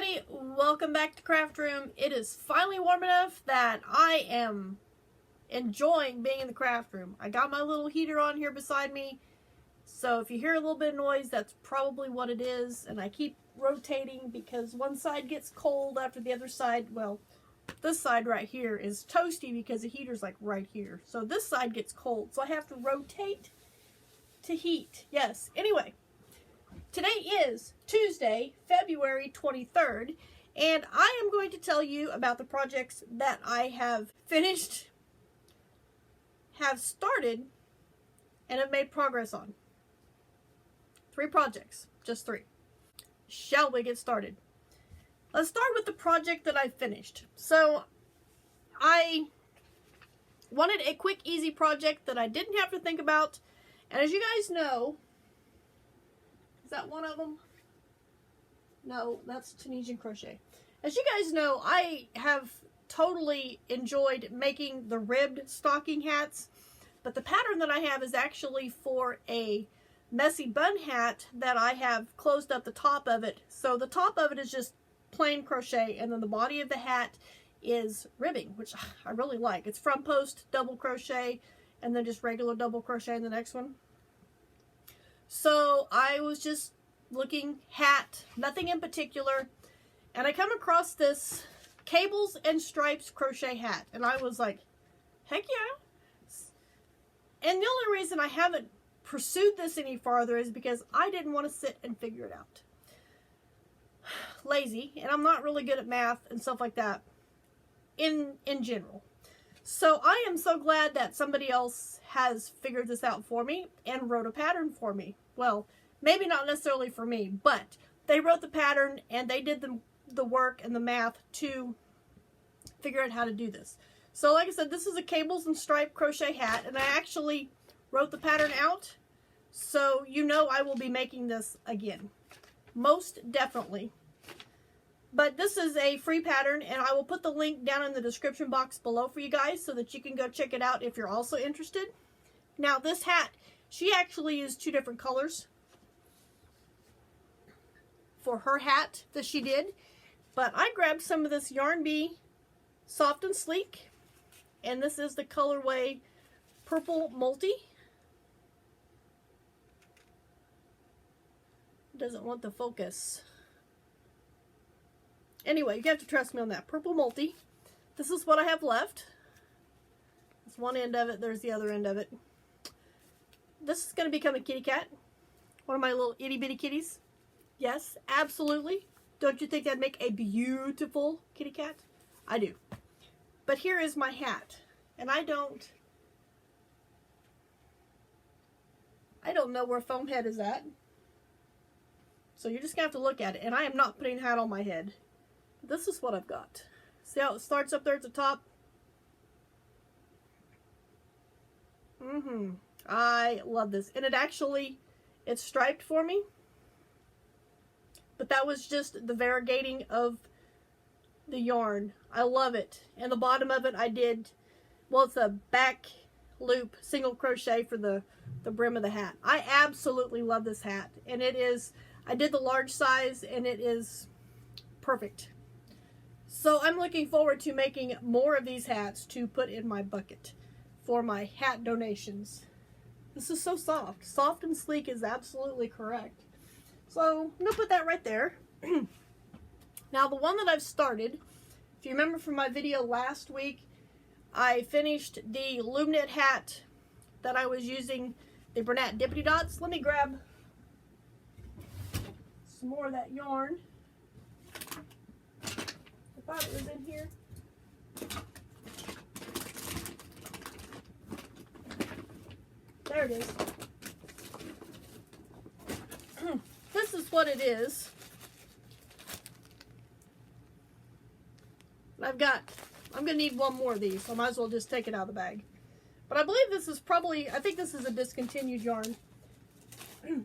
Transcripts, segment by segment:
everybody, welcome back to Craft Room. It is finally warm enough that I am enjoying being in the craft room. I got my little heater on here beside me, so if you hear a little bit of noise, that's probably what it is. And I keep rotating because one side gets cold after the other side. Well, this side right here is toasty because the heater's like right here. So this side gets cold, so I have to rotate to heat. Yes, anyway. Today is Tuesday, February 23rd, and I am going to tell you about the projects that I have finished, have started, and have made progress on. 3 projects, just 3. Shall we get started? Let's start with the project that I finished. So, I wanted a quick, easy project that I didn't have to think about, and as you guys know, is that one of them? No, that's Tunisian crochet. As you guys know, I have totally enjoyed making the ribbed stocking hats, but the pattern that I have is actually for a messy bun hat that I have closed up the top of it. So the top of it is just plain crochet, and then the body of the hat is ribbing, which I really like. It's front post double crochet, and then just regular double crochet in the next one. So I was just looking hat, nothing in particular, and I come across this Cables and Stripes crochet hat, and I was like, heck yeah. And the only reason I haven't pursued this any farther is because I didn't want to sit and figure it out. Lazy, and I'm not really good at math and stuff like that in general. So I am so glad that somebody else has figured this out for me and wrote a pattern for me. Well, maybe not necessarily for me, but they wrote the pattern and they did the work and the math to figure out how to do this. So like I said, this is a Cables and Stripe crochet hat, and I actually wrote the pattern out. So you know I will be making this again. Most definitely. But this is a free pattern, and I will put the link down in the description box below for you guys so that you can go check it out if you're also interested. Now this hat, she actually used 2 different colors for her hat that she did. But I grabbed some of this Yarn Bee Soft and Sleek, and this is the colorway Purple Multi. Doesn't want the focus. Anyway, you have to trust me on that. Purple Multi. This is what I have left. That's one end of it. There's the other end of it. This is going to become a kitty cat. One of my little itty bitty kitties. Yes, absolutely. Don't you think that'd make a beautiful kitty cat? I do. But here is my hat. And I don't know where foam head is at. So you're just going to have to look at it. And I am not putting a hat on my head. This is what I've got. See how it starts up there at the top? I love this. And it's striped for me. But that was just the variegating of the yarn. I love it. And the bottom of it I did, well, it's a back loop single crochet for the brim of the hat. I absolutely love this hat. And it is, I did the large size and it is perfect. So I'm looking forward to making more of these hats to put in my bucket for my hat donations. This is so soft. Soft and sleek is absolutely correct. So I'm going to put that right there. Now the one that I've started, if you remember from my video last week, I finished the loom knit hat that I was using, the Bernat Dippity Dots. Let me grab some more of that yarn. I thought it was in here. There it is. This is what it is. I'm going to need one more of these, so I might as well just take it out of the bag. But I believe this is probably, I think this is a discontinued yarn.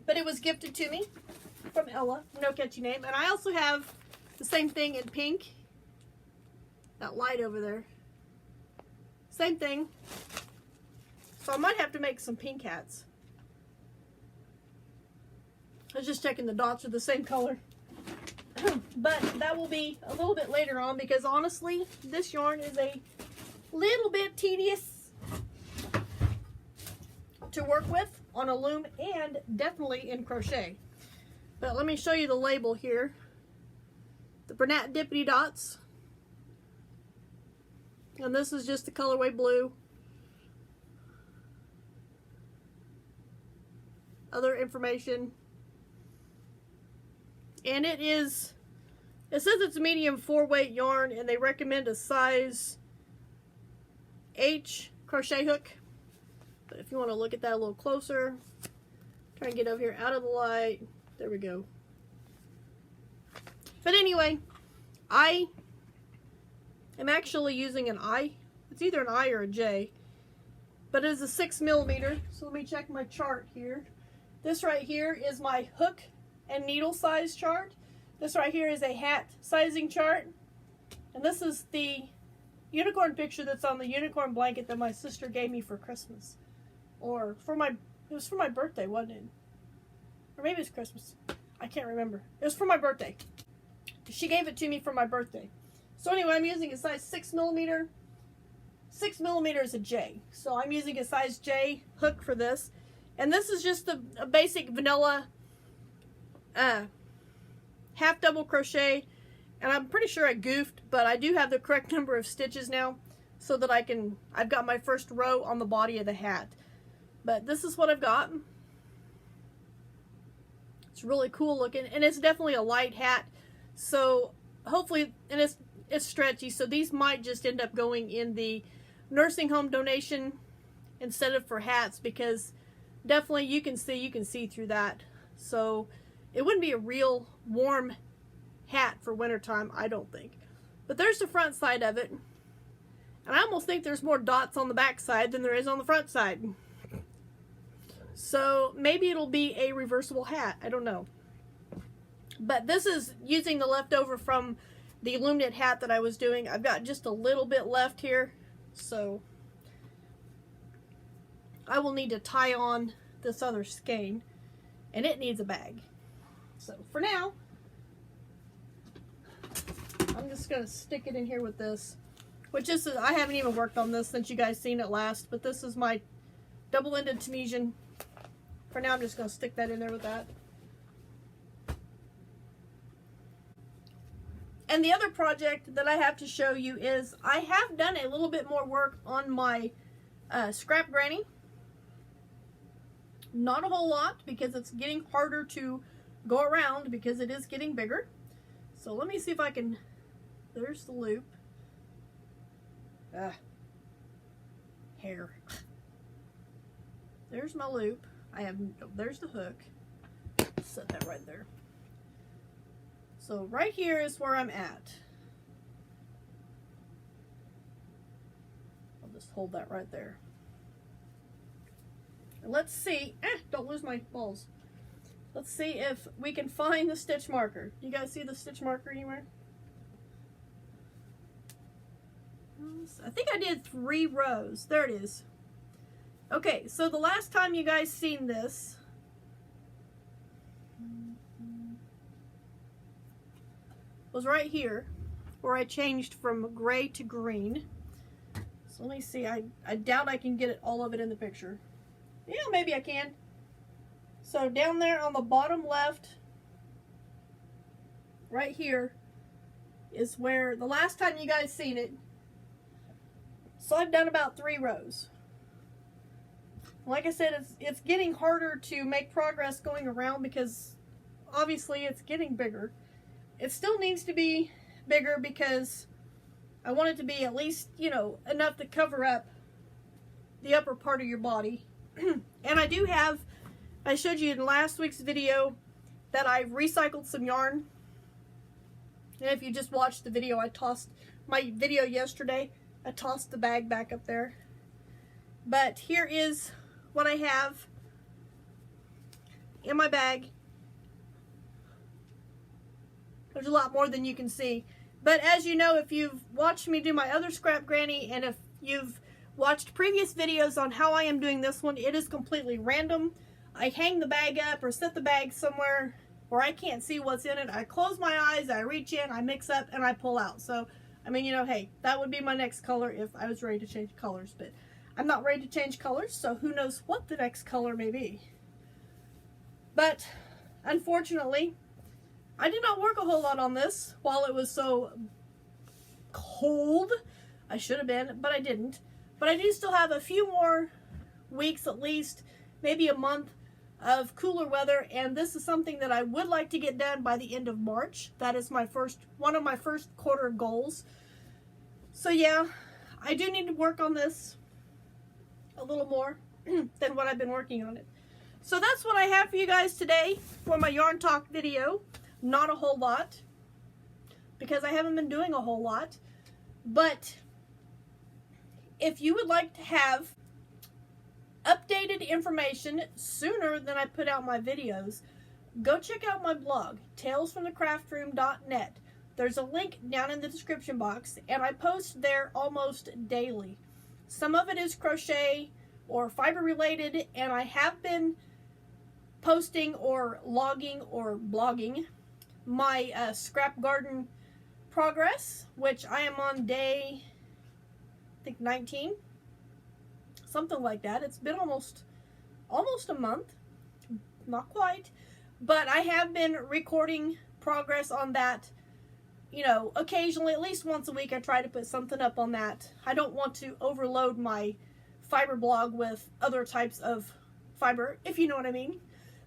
But it was gifted to me from Ella, no catchy name. And I also have the same thing in pink. That light over there. Same thing. So I might have to make some pink hats. I was just checking the dots are the same color. But that will be a little bit later on, because honestly, this yarn is a little bit tedious to work with on a loom and definitely in crochet. But let me show you the label here. The Bernat Dippity Dots. And this is just the colorway blue. Other information. And it says it's a medium 4-weight yarn, and they recommend a size H crochet hook. But if you want to look at that a little closer, try and get over here out of the light. There we go. But anyway, I am actually using an I. It's either an I or a J. But it is a 6mm. So let me check my chart here. This right here is my hook and needle size chart. This right here is a hat sizing chart. And this is the unicorn picture that's on the unicorn blanket that my sister gave me for Christmas. Or it was for my birthday, wasn't it? Or maybe it's Christmas. I can't remember. It was for my birthday. She gave it to me for my birthday. So anyway, I'm using a size 6mm. 6mm is a J. So I'm using a size J hook for this. And this is just a basic vanilla half double crochet. And I'm pretty sure I goofed, but I do have the correct number of stitches now, so that I've got my first row on the body of the hat. But this is what I've got. It's really cool looking, and it's definitely a light hat. So hopefully, and it's stretchy, so these might just end up going in the nursing home donation instead of for hats, because definitely you can see through that. So it wouldn't be a real warm hat for wintertime, I don't think. But there's the front side of it. And I almost think there's more dots on the back side than there is on the front side. So maybe it'll be a reversible hat. I don't know. But this is using the leftover from the loom knit hat that I was doing. I've got just a little bit left here. So I will need to tie on this other skein. And it needs a bag. So for now, I'm just going to stick it in here with this. Which is, I haven't even worked on this since you guys seen it last. But this is my double-ended Tunisian. For now, I'm just going to stick that in there with that. And the other project that I have to show you is I have done a little bit more work on my scrap granny. Not a whole lot, because it's getting harder to go around because it is getting bigger. So let me see if I can, there's the loop. Hair. There's my loop. There's the hook. Set that right there. So right here is where I'm at. I'll just hold that right there. And let's see, don't lose my balls. Let's see if we can find the stitch marker. You guys see the stitch marker anywhere? I think I did 3 rows. There it is. Okay, so the last time you guys seen this was right here, where I changed from gray to green. So let me see. I doubt I can get all of it in the picture. Yeah, maybe I can. So down there on the bottom left, right here, is where the last time you guys seen it. So I've done about 3 rows. Like I said, it's getting harder to make progress going around because obviously it's getting bigger. It still needs to be bigger because I want it to be at least, enough to cover up the upper part of your body. And I do have, I showed you in last week's video that I've recycled some yarn. And if you just watched the video, I tossed my video yesterday. I tossed the bag back up there. But here is what I have in my bag. There's a lot more than you can see. But as you know, if you've watched me do my other scrap granny, and if you've watched previous videos on how I am doing this one, it is completely random. I hang the bag up or set the bag somewhere where I can't see what's in it. I close my eyes, I reach in, I mix up, and I pull out. So, I mean, you know, hey, that would be my next color if I was ready to change colors. But I'm not ready to change colors, so who knows what the next color may be. But, unfortunately, I did not work a whole lot on this while it was so cold. I should have been, but I didn't. But I do still have a few more weeks, at least, maybe a month of cooler weather, and this is something that I would like to get done by the end of March. That is one of my first quarter goals. So yeah, I do need to work on this a little more than what I've been working on it. So that's what I have for you guys today for my yarn talk video. Not a whole lot, because I haven't been doing a whole lot. But if you would like to have updated information sooner than I put out my videos, go check out my blog, talesfromthecraftroom.net. There's a link down in the description box, and I post there almost daily. Some of it is crochet or fiber related, and I have been posting or logging or blogging my scrap garden progress, which I am on day, I think 19, something like that. It's been almost a month, not quite, but I have been recording progress on that. You know, occasionally, at least once a week, I try to put something up on that. I don't want to overload my fiber blog with other types of fiber, if you know what I mean.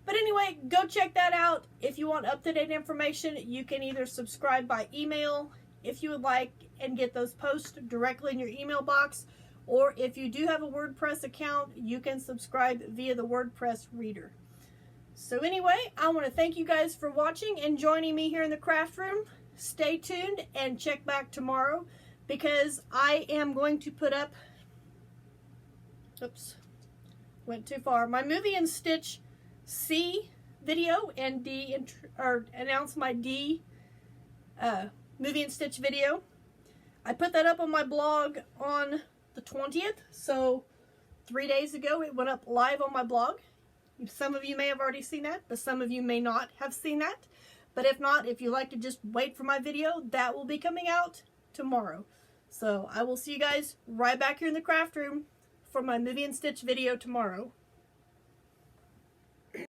But anyway, go check that out. If you want up-to-date information, you can either subscribe by email, if you would like, and get those posts directly in your email box, or if you do have a WordPress account, you can subscribe via the WordPress reader. So anyway, I want to thank you guys for watching and joining me here in the craft room. Stay tuned and check back tomorrow, because I am going to put up, oops, went too far, my Movie and Stitch C video and announce my D Movie and Stitch video. I put that up on my blog on the 20th, so 3 days ago it went up live on my blog. Some of you may have already seen that, but some of you may not have seen that. But if not, if you like to just wait for my video, that will be coming out tomorrow. So I will see you guys right back here in the craft room for my Movie and Stitch video tomorrow.